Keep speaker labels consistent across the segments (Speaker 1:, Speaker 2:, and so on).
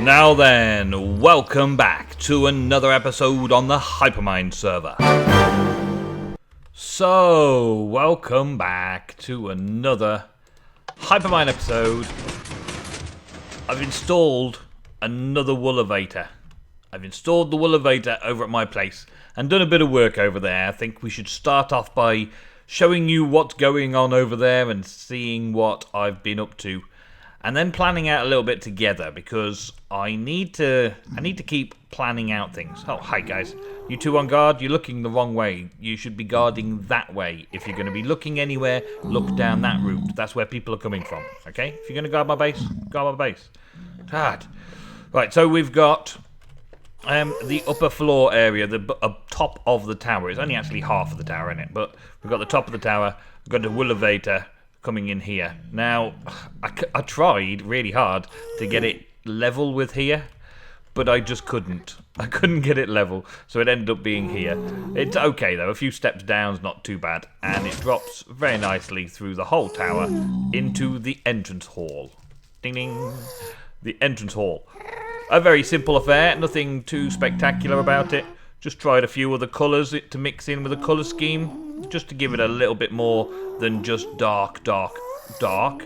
Speaker 1: Now then, welcome back to another episode on the Hypermine server. So, welcome back to another Hypermine episode. I've installed another wool elevator. I've installed the wool elevator over at my place and done a bit of work over there. I think we should start off by showing you what's going on over there and seeing what I've been up to. And then planning out a little bit together, because I need to keep planning out things. Oh, hi guys. You two on guard? You're looking the wrong way. You should be guarding that way. If you're going to be looking anywhere, look down that route. That's where people are coming from, okay? If you're going to guard my base. God. Right, so we've got the upper floor area, the top of the tower. It's only actually half of the tower in it, but we've got the top of the tower. We've got the wool elevator coming in here. Now, I tried really hard to get it level with here, but I just couldn't. I couldn't get it level, so it ended up being here. It's okay though, a few steps down's not too bad, and it drops very nicely through the whole tower into the entrance hall. Ding ding. The entrance hall. A very simple affair, nothing too spectacular about it. Just tried a few other colours to mix in with the colour scheme, just to give it a little bit more than just dark. I've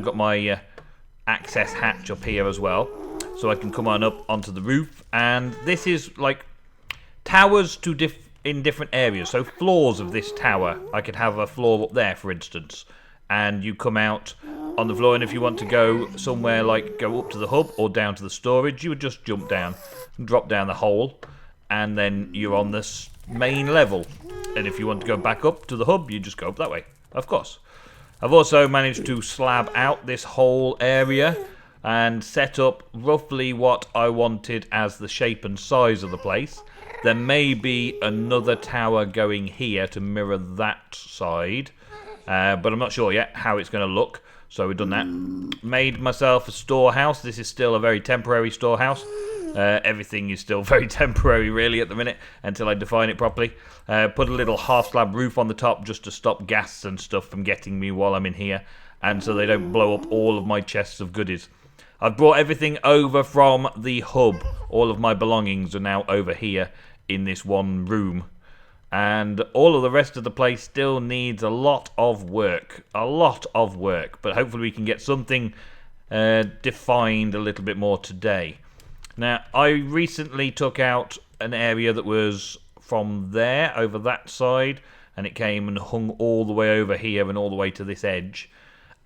Speaker 1: got my access hatch up here as well, so I can come on up onto the roof. And this is like towers in different areas. So floors of this tower, I could have a floor up there, for instance, and you come out on the floor. And if you want to go somewhere, like go up to the hub or down to the storage, you would just jump down and drop down the hole, and then you're on this main level. And if you want to go back up to the hub, you just go up that way, of course. I've also managed to slab out this whole area and set up roughly what I wanted as the shape and size of the place. There may be another tower going here to mirror that side, but I'm not sure yet how it's going to look. So we've done that. Made myself a storehouse. This is still a very temporary storehouse. Everything is still very temporary really at the minute until I define it properly. Put a little half slab roof on the top just to stop gas and stuff from getting me while I'm in here, and so they don't blow up all of my chests of goodies. I've brought everything over from the hub. All of my belongings are now over here in this one room, and all of the rest of the place still needs a lot of work, but hopefully we can get something defined a little bit more today. Now, I recently took out an area that was from there, over that side, and it came and hung all the way over here and all the way to this edge,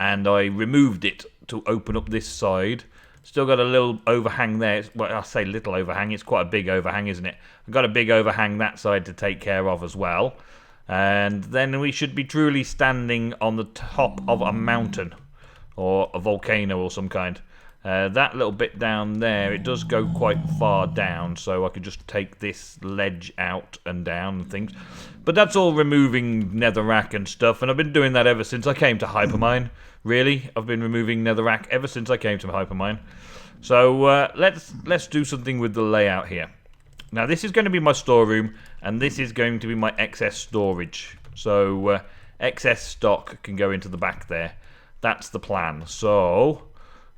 Speaker 1: and I removed it to open up this side. Still got a little overhang there. Well, I say little overhang, it's quite a big overhang, isn't it? I've got a big overhang that side to take care of as well, and then we should be truly standing on the top of a mountain, or a volcano or some kind. That little bit down there, it does go quite far down, so I could just take this ledge out and down and things. But that's all removing netherrack and stuff, and I've been doing that ever since I came to Hypermine. Really, I've been removing netherrack ever since I came to Hypermine. So let's do something with the layout here. Now this is going to be my storeroom, and this is going to be my excess storage. So excess stock can go into the back there. That's the plan. So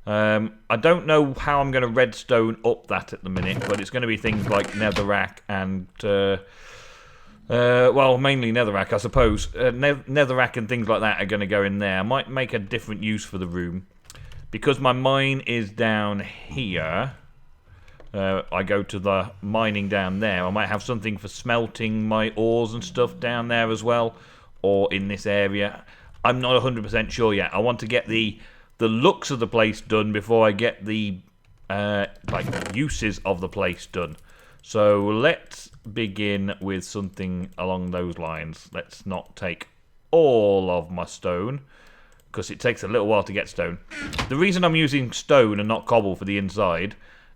Speaker 1: I don't know how I'm going to redstone up that at the minute, but it's going to be things like netherrack and well, mainly netherrack, I suppose. Netherrack and things like that are going to go in there. I might make a different use for the room, because my mine is down here. I go to the mining down there. I might have something for smelting my ores and stuff down there as well, or in this area. I'm not 100% sure yet. I want to get the looks of the place done before I get the like uses of the place done. So let's begin with something along those lines. Let's not take all of my stone, because it takes a little while to get stone. The reason I'm using stone and not cobble for the inside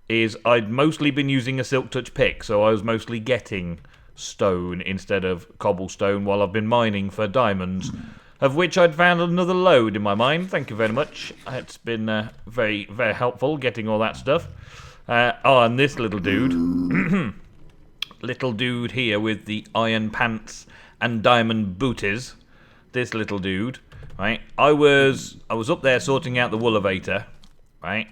Speaker 1: is I'd mostly been using a silk touch pick, so I was mostly getting stone instead of cobblestone while I've been mining for diamonds, of which I'd found another load in my mine. Thank you very much. It's been very, very helpful getting all that stuff. Oh, and this little dude, little dude here with the iron pants and diamond booties. This little dude, right? I was up there sorting out the wool elevator, right?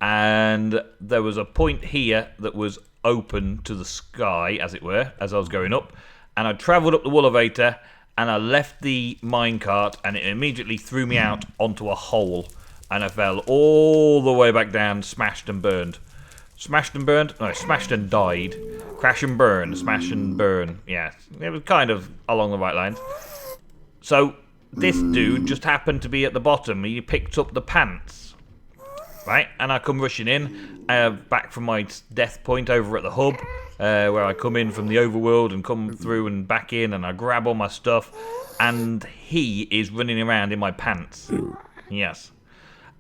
Speaker 1: and there was a point here that was open to the sky, as it were, as I was going up, and I travelled up the elevator, and I left the minecart, and it immediately threw me out onto a hole, and I fell all the way back down, smashed and burned. Smashed and burned? No, smashed and died. Crash and burn, smash and burn. Yeah, it was kind of along the right lines. So, this dude just happened to be at the bottom. He picked up the pants. Right? And I come rushing in, back from my death point over at the hub, where I come in from the overworld and come through and back in, and I grab all my stuff, and he is running around in my pants. Yes.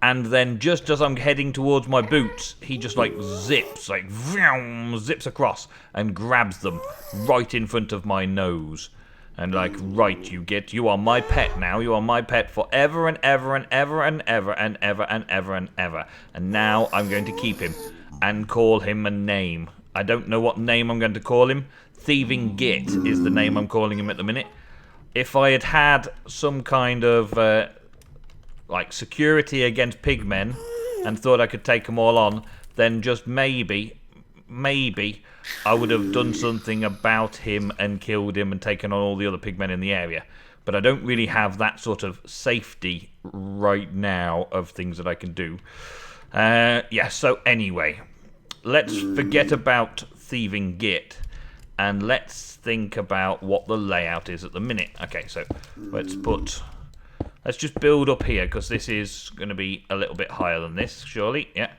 Speaker 1: And then just as I'm heading towards my boots, he just like zips, like zips across and grabs them right in front of my nose. And like, right, you are my pet now. You are my pet forever and ever and ever and ever and ever and ever and ever. And now I'm going to keep him and call him a name. I don't know what name I'm going to call him. Thieving Git is the name I'm calling him at the minute. If I had had some kind of like security against pigmen and thought I could take them all on, then just maybe I would have done something about him and killed him and taken on all the other pigmen in the area. But I don't really have that sort of safety right now of things that I can do. Yeah, so anyway, let's forget about Thieving Git and let's think about what the layout is at the minute. Okay, so let's just build up here, because this is going to be a little bit higher than this, surely. Yeah.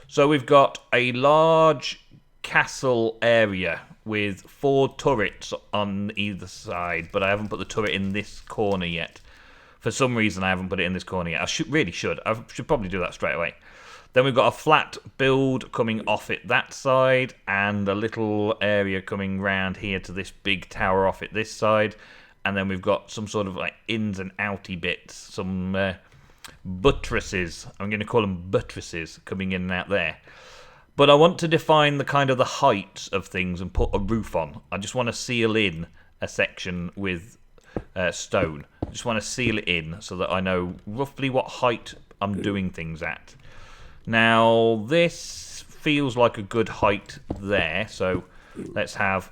Speaker 1: So we've got a large castle area with 4 turrets on either side, but I haven't put the turret in this corner yet. For some reason, I haven't put it in this corner yet. I should. I should probably do that straight away. Then we've got a flat build coming off it that side, and a little area coming round here to this big tower off it this side. And then we've got some sort of like ins and outy bits, some buttresses. I'm going to call them buttresses coming in and out there. But I want to define the kind of the heights of things and put a roof on. I just want to seal in a section with stone. I just want to seal it in so that I know roughly what height I'm doing things at. Now, this feels like a good height there, so let's have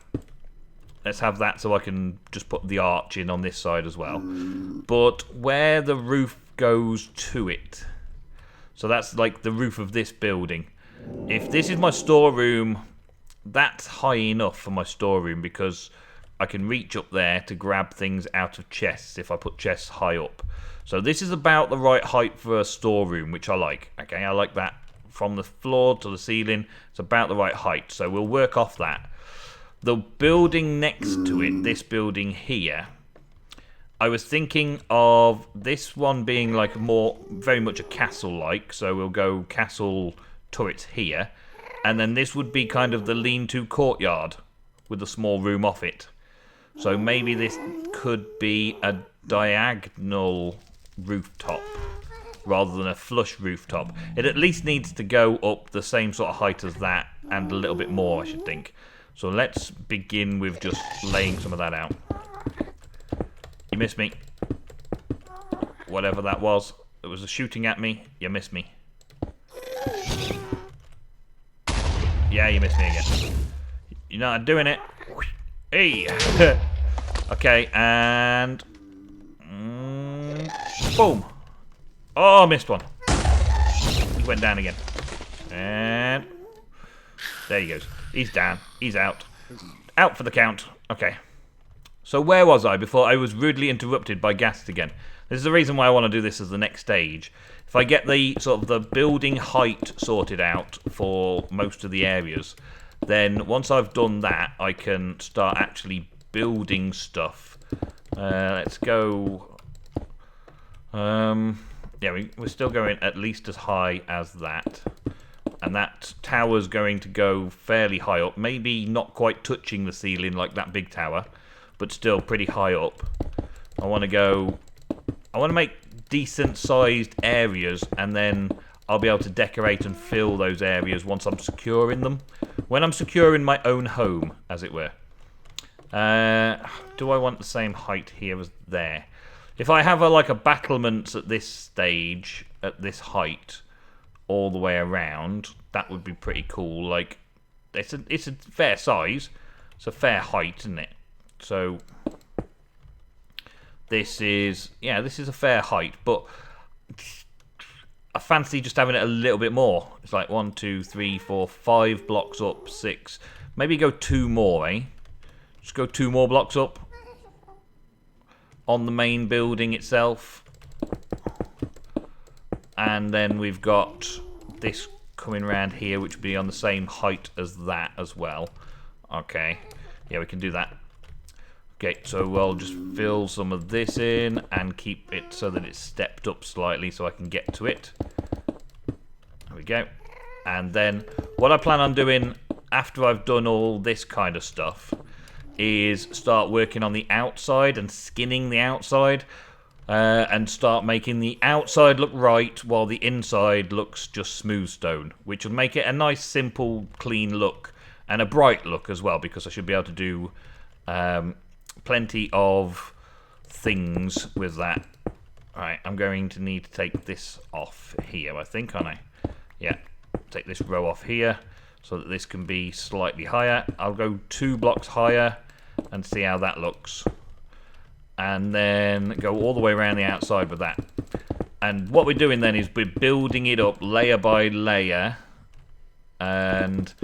Speaker 1: that so I can just put the arch in on this side as well. But where the roof goes to it, so that's like the roof of this building. If this is my storeroom, that's high enough for my storeroom because I can reach up there to grab things out of chests if I put chests high up. So this is about the right height for a storeroom, which I like. Okay, I like that. From the floor to the ceiling, it's about the right height. So we'll work off that. The building next to it, this building here, I was thinking of this one being like very much a castle-like. So we'll go castle turrets here. And then this would be kind of the lean-to courtyard with a small room off it. So maybe this could be a diagonal rooftop rather than a flush rooftop. It at least needs to go up the same sort of height as that and a little bit more, I should think. So let's begin with just laying some of that out. You missed me. Whatever that was. It was shooting at me. You missed me. Yeah, you missed me again. You're not doing it. Hey! Okay, and... boom! Oh, I missed one. He went down again. And... there he goes. He's down. He's out. Out for the count. Okay. So where was I before I was rudely interrupted by Ghast again? This is the reason why I want to do this as the next stage. If I get the sort of the building height sorted out for most of the areas, then once I've done that, I can start actually building stuff. Let's go... yeah, we're still going at least as high as that. And that tower's going to go fairly high up. Maybe not quite touching the ceiling like that big tower, but still pretty high up. I want to make decent-sized areas, and then I'll be able to decorate and fill those areas once I'm secure in them. When I'm secure in my own home, as it were. Do I want the same height here as there? If I have like a battlements at this stage, at this height, all the way around, that would be pretty cool. Like, it's a fair size. It's a fair height, isn't it? So this is a fair height, but I fancy just having it a little bit more. It's like 1, 2, 3, 4, 5 blocks up, 6. Maybe go 2 more, eh? Just go 2 more blocks up on the main building itself. And then we've got this coming around here, which would be on the same height as that as well. Okay. Yeah, we can do that. Okay, so we'll just fill some of this in and keep it so that it's stepped up slightly so I can get to it. There we go. And then what I plan on doing after I've done all this kind of stuff is start working on the outside and skinning the outside and start making the outside look right while the inside looks just smooth stone, which will make it a nice, simple, clean look and a bright look as well, because I should be able to do plenty of things with that. Alright, I'm going to need to take this off here, I think, aren't I? Yeah, take this row off here so that this can be slightly higher. I'll go 2 blocks higher and see how that looks. And then go all the way around the outside with that. And what we're doing then is we're building it up layer by layer and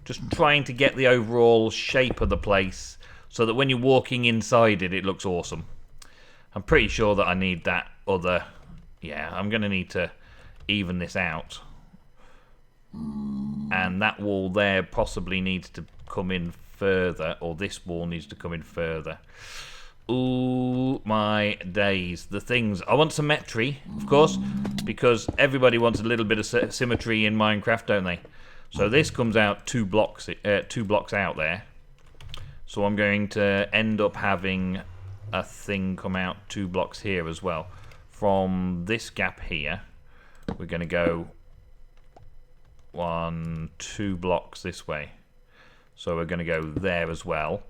Speaker 1: just trying to get the overall shape of the place so that when you're walking inside it, it looks awesome. I'm pretty sure that I need that other... Yeah, I'm going to need to even this out. And that wall there possibly needs to come in further, or this wall needs to come in further. Ooh, my days. The things... I want symmetry, of course, because everybody wants a little bit of symmetry in Minecraft, don't they? So this comes out 2 blocks out there. So I'm going to end up having a thing come out 2 blocks here as well. From this gap here, we're going to go 1, 2 blocks this way. So we're going to go there as well.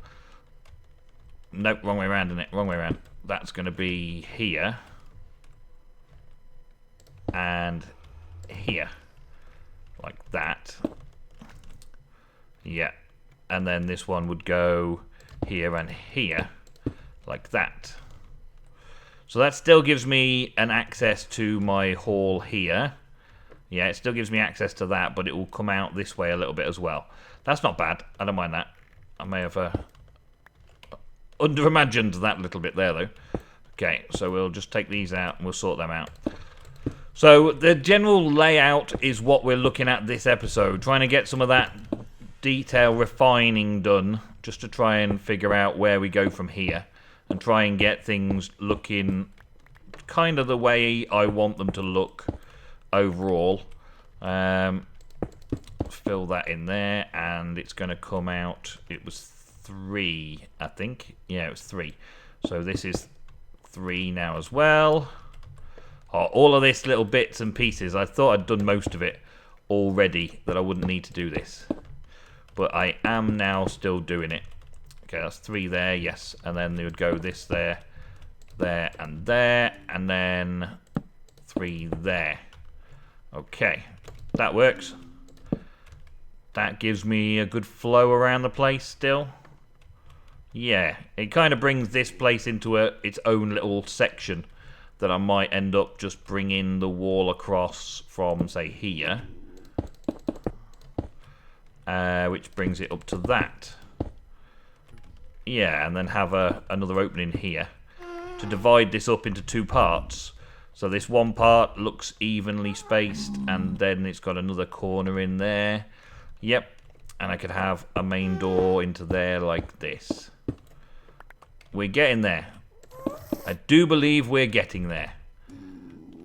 Speaker 1: Nope, wrong way around, isn't it? Wrong way around. That's going to be here. And here. Like that. Yeah. And then this one would go here and here. Like that. So that still gives me an access to my hall here. Yeah, it still gives me access to that, but it will come out this way a little bit as well. That's not bad. I don't mind that. I may have under-imagined that little bit there, though. Okay, so we'll just take these out and we'll sort them out. So the general layout is what we're looking at this episode. Trying to get some of that detail refining done, just to try and figure out where we go from here. And try and get things looking kind of the way I want them to look overall. Fill that in there, and it's going to come out. It was 3, I think. Yeah, it was 3. So this is 3 now as well. Oh, all of this little bits and pieces. I thought I'd done most of it already, that I wouldn't need to do this. But I am now still doing it. Okay, that's 3 there, yes. And then they would go this there, there, and then 3 there. Okay, that works. That gives me a good flow around the place still. Yeah, it kind of brings this place into its own little section that I might end up just bringing the wall across from, say, here. Which brings it up to that. Yeah, and then have another opening here to divide this up into 2 parts. So this one part looks evenly spaced, and then it's got another corner in there. Yep, and I could have a main door into there like this. We're getting there. I do believe we're getting there.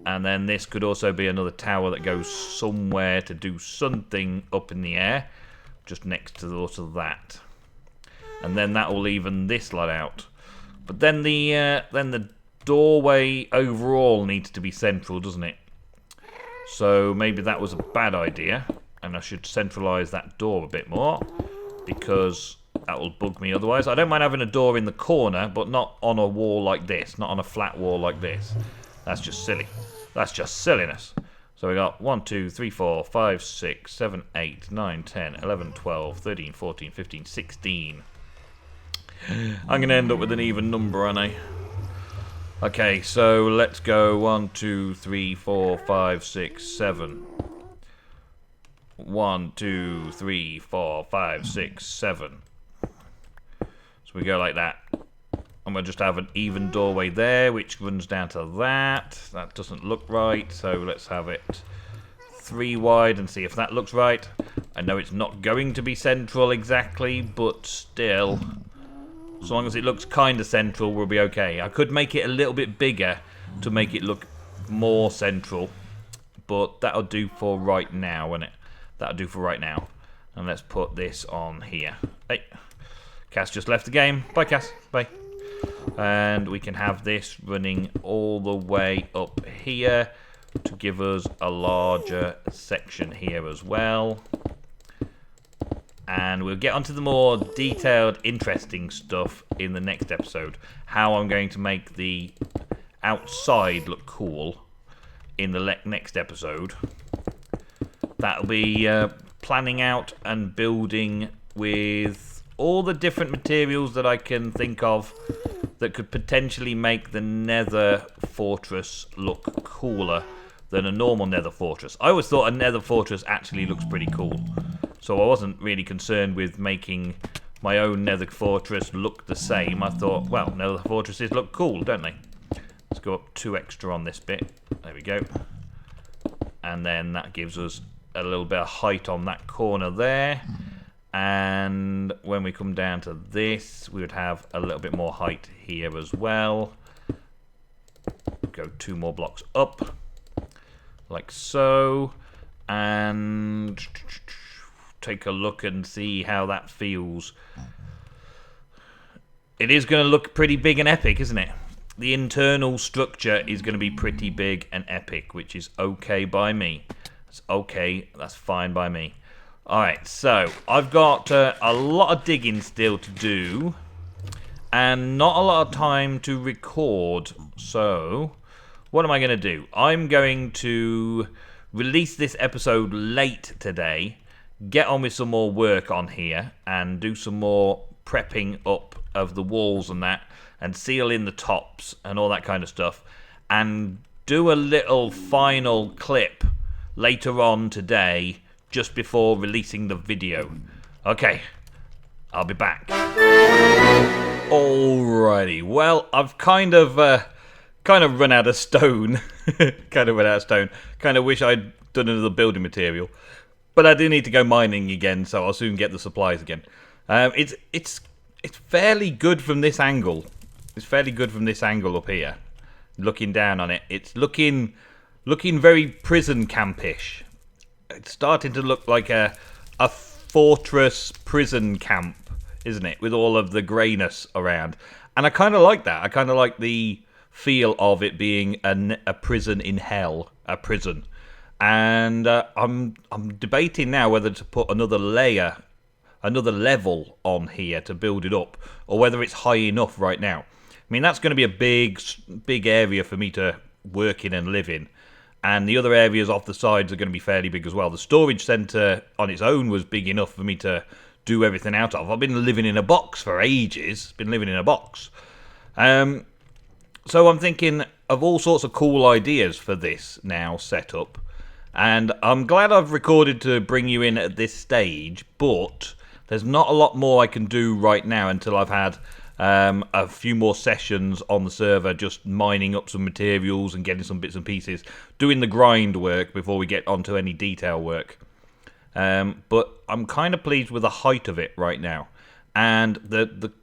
Speaker 1: And then this could also be another tower that goes somewhere to do something up in the air, just next to that. And then that will even this lot out. But then the doorway overall needs to be central, doesn't it? So maybe that was a bad idea, and I should centralise that door a bit more, because that will bug me otherwise. I don't mind having a door in the corner, but not on a wall like this, not on a flat wall like this. That's just silly. That's just silliness. So we got 1, 2, 3, 4, 5, 6, 7, 8, 9, 10, 11, 12, 13, 14, 15, 16. I'm going to end up with an even number, aren't I? Okay, so let's go 1, 2, 3, 4, 5, 6, 7. 1, 2, 3, 4, 5, 6, 7. So we go like that. And we'll just have an even doorway there, which runs down to that. That doesn't look right, so let's have it 3 wide and see if that looks right. I know it's not going to be central exactly, but still, as long as it looks kind of central, we'll be okay. I could make it a little bit bigger to make it look more central, but that'll do for right now, won't it? That'll do for right now. And let's put this on here. Hey, Cass just left the game. Bye, Cass. Bye. And we can have this running all the way up here to give us a larger section here as well. And we'll get onto the more detailed, interesting stuff in the next episode. How I'm going to make the outside look cool in the next episode. That'll be planning out and building with all the different materials that I can think of that could potentially make the Nether Fortress look cooler than a normal Nether Fortress. I always thought a Nether Fortress actually looks pretty cool, so I wasn't really concerned with making my own Nether Fortress look the same. I thought, well, Nether Fortresses look cool, don't they? Let's go up 2 extra on this bit. There we go. And then that gives us a little bit of height on that corner there. And when we come down to this, we would have a little bit more height here as well. Go 2 more blocks up, like so, and take a look and see how that feels. It is going to look pretty big and epic, isn't it? The internal structure is going to be pretty big and epic, which is okay by me. It's okay, that's fine by me. Alright, so I've got a lot of digging still to do and not a lot of time to record. So what am I going to do? I'm going to release this episode late today, get on with some more work on here and do some more prepping up of the walls and that, and seal in the tops and all that kind of stuff, and do a little final clip later on today just before releasing the video. Okay, I'll be back. Alrighty, well, I've kind of run out of stone. Kind of wish I'd done another building material, but I do need to go mining again, so I'll soon get the supplies again. It's fairly good from this angle. It's fairly good from this angle up here, looking down on it. It's looking very prison campish. It's starting to look like a fortress prison camp, isn't it? With all of the greyness around. And I kind of like that. I kind of like the feel of it being a prison in hell. A prison. And I'm debating now whether to put another layer, another level on here to build it up, or whether it's high enough right now. I mean, that's going to be a big area for me to work in and live in. And the other areas off the sides are going to be fairly big as well. The storage centre on its own was big enough for me to do everything out of. I've been living in a box for ages. Been living in a box. So I'm thinking of all sorts of cool ideas for this now set up. And I'm glad I've recorded to bring you in at this stage. But there's not a lot more I can do right now until I've had a few more sessions on the server, just mining up some materials and getting some bits and pieces, doing the grind work before we get onto any detail work. But I'm kind of pleased with the height of it right now, and the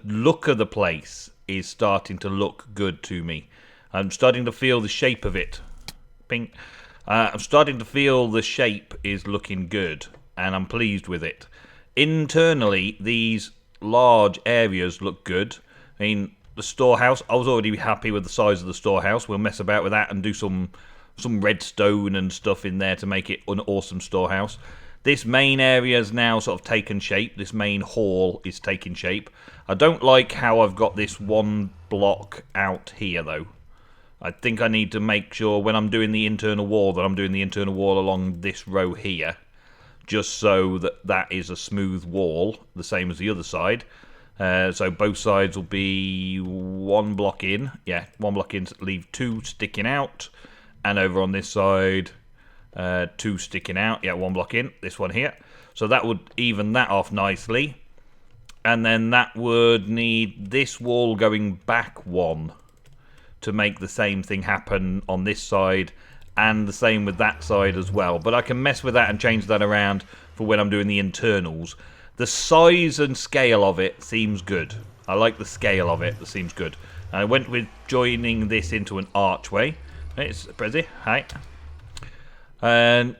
Speaker 1: look of the place is starting to look good to me. I'm starting to feel the shape of it. Ping. I'm starting to feel the shape is looking good, and I'm pleased with it. Internally, these large areas look good. I mean, the storehouse, I was already happy with the size of the storehouse. We'll mess about with that and do some redstone and stuff in there to make it an awesome storehouse. This main area is now sort of taken shape. This main hall is taking shape. I don't like how I've got this one block out here, though. I think I need to make sure when I'm doing the internal wall that I'm doing the internal wall along this row here, just so that that is a smooth wall, the same as the other side. So both sides will be 1 block in. Yeah, 1 block in, leave 2 sticking out. And over on this side, 2 sticking out. Yeah, 1 block in, this one here. So that would even that off nicely. And then that would need this wall going back 1 to make the same thing happen on this side. And the same with that side as well. But I can mess with that and change that around for when I'm doing the internals. The size and scale of it seems good. I like the scale of it. That seems good. I went with joining this into an archway. It's Prezi. Hi. And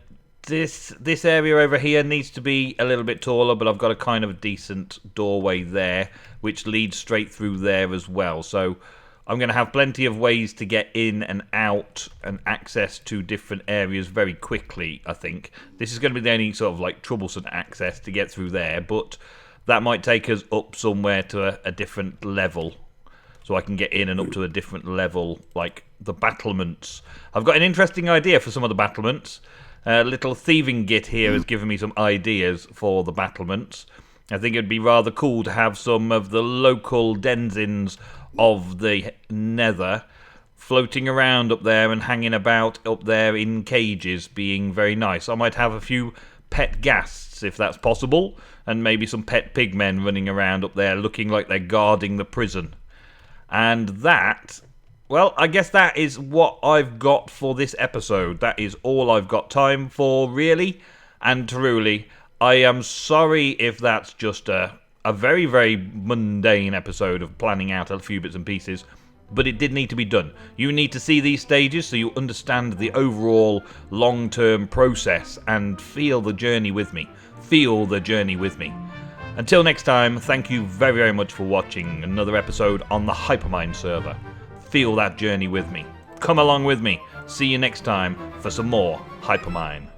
Speaker 1: this area over here needs to be a little bit taller, but I've got a kind of decent doorway there, which leads straight through there as well. So I'm going to have plenty of ways to get in and out and access to different areas very quickly, I think. This is going to be the only sort of like troublesome access to get through there, but that might take us up somewhere to a different level. So I can get in and up to a different level, like the battlements. I've got an interesting idea for some of the battlements. Little thieving git here has given me some ideas for the battlements. I think it'd be rather cool to have some of the local denizens of the Nether floating around up there and hanging about up there in cages, being very nice. I might have a few pet ghasts if that's possible, and maybe some pet pigmen running around up there looking like they're guarding the prison. And that, well, I guess that is what I've got for this episode. That is all I've got time for, really and truly. I am sorry if that's just a very, very mundane episode of planning out a few bits and pieces, but it did need to be done. You need to see these stages so you understand the overall long-term process and feel the journey with me. Feel the journey with me. Until next time, thank you very, very much for watching another episode on the Hypermine server. Feel that journey with me. Come along with me. See you next time for some more Hypermine.